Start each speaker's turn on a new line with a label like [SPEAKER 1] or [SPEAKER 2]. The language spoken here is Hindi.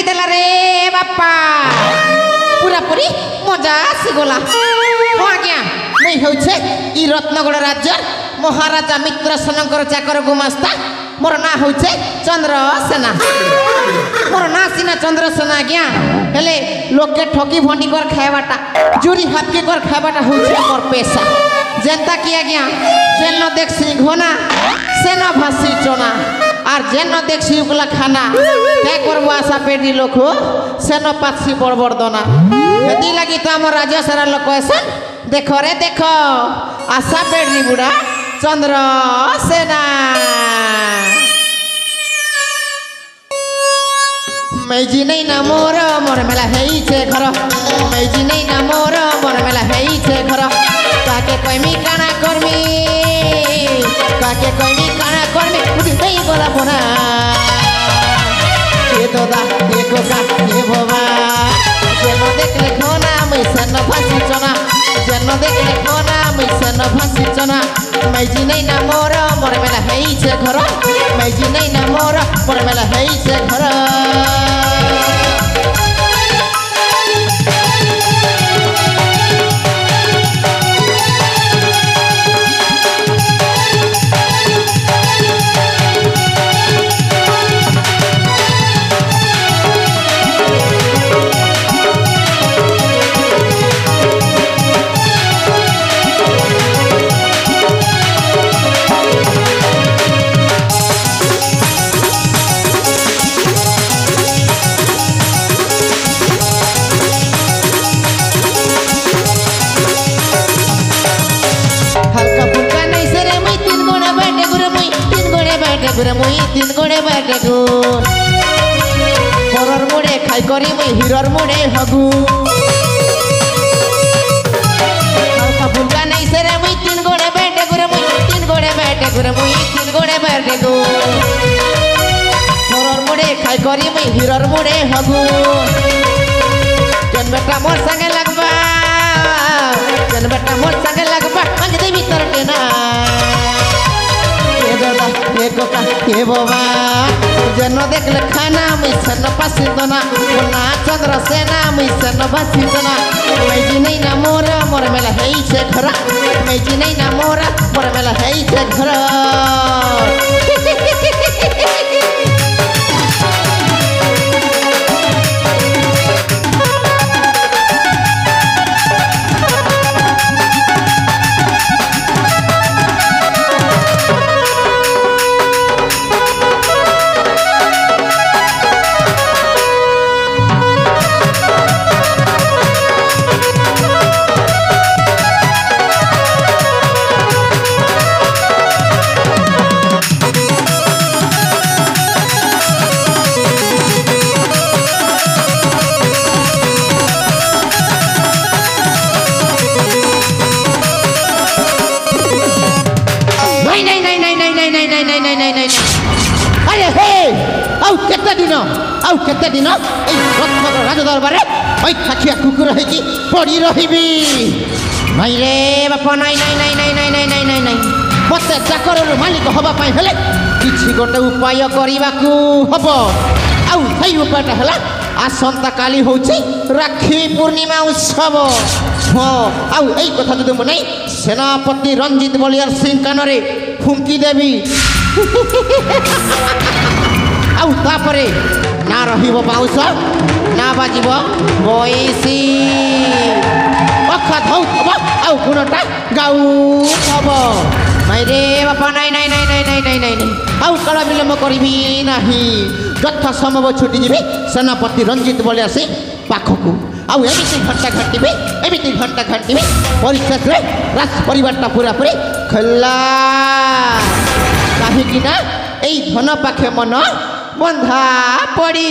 [SPEAKER 1] देला रे बापा पूरा पूरी मजा आसीगला हाँ आज्ञा मुई होछे ई रत्नगढ़ राज्य महाराजा मित्रसेनकर चाकर गुमास्ता मोर ना होछे चंद्रसेना मोर ना सीना चंद्रसेना आज्ञा हेले लोग के ठकी भंडी कर खाएबाटा चोरी हाथ के कर खाएबाटा होछे मोर पेशा जनता की आज्ञा जेन न देखसी घोना सेना भासी चोना और जेन न देखसी उगला खाना क्या करबो आशा पेटी लोक हो सेना पासी बड़ बड़ दोना यदि लगी तो आम राज्य सारा लोक ऐसन देखो रे देखो आशा पेटी बुढ़ा चंद्रसेना मैजी नहीं ना मोर मोर मेला है घर मैजी नहीं ना मोर मोर मेला है घर काके कमी काना करमी काके कमी काना करमी बुद्धि नहीं बोला बोना ये दादा ये कोका ये बाबा जेनो देख ले खोना मैं सन फांसी चना जेनो देख ले खोना मैं सन फांसी चना मैजी नहीं ना मोर मोर मेला है घर मैजी नहीं ना मोर मोर मेला है घर गुरे मुई तीन गोड़े बैठे गो हरर मुड़े खाई करी मुई हिरर मुड़े हगु हल्का फुल्का नहीं से रे मुई तीन गोड़े बैठे गुरे मुई तीन गोड़े बैठे गुरे मुई तीन गोड़े बैठे गो हरर मुड़े खाई करी मुई हिरर मुड़े हगु जन बेटा मोर संगे लगबा जन बेटा मोर संगे लगबा अंज दे भीतर टेना ये कोका ये बाबा जनो देख ले खाना मैं सन पासी दोना ना चंद्रसेना मैं सन पासी दोना मैजी नहीं ना मोर मोर मेला है घर मैजी नहीं ना मोर मोर मेला है घर अरे हे आउ केते दिन ए रत्नगर राज दरबार ओई खाखिया कुकुर है कि पड़ी रहिबी नहीं रे बापा नहीं नहीं नहीं नहीं नहीं नहीं नहीं नहीं नहीं मते चाकर मालिक हवा पाई हेले किछि गोटे उपाय करिबाकू हबो आउ सही उपायटा हला आसंता काली होछि राखी पूर्णिमा उत्सव हाँ आउ एई कथा जदि मनै सेनापति रंजीत बलियार सिंह कानरे फुंकी देवी आउ तापरे ना रहिबो बाउस ना बाजिबो बइसी अखा धौ हबो आउ गुणटा गाउ हबो नहीं रे बापा नहीं नहीं नहीं नहीं नहीं नहीं नहीं नहीं आउ कला विलम्ब करिबी नाही यथा संभव छुटी जीवी सेनापति रंजीत बलियार सिंह पाखकू आउ एमिति घंटा घंटी परिचय रे राज परिवारटा पूरा पूरी खल्ला कहीं ना एई धन पाखे मन बंधा पड़ी।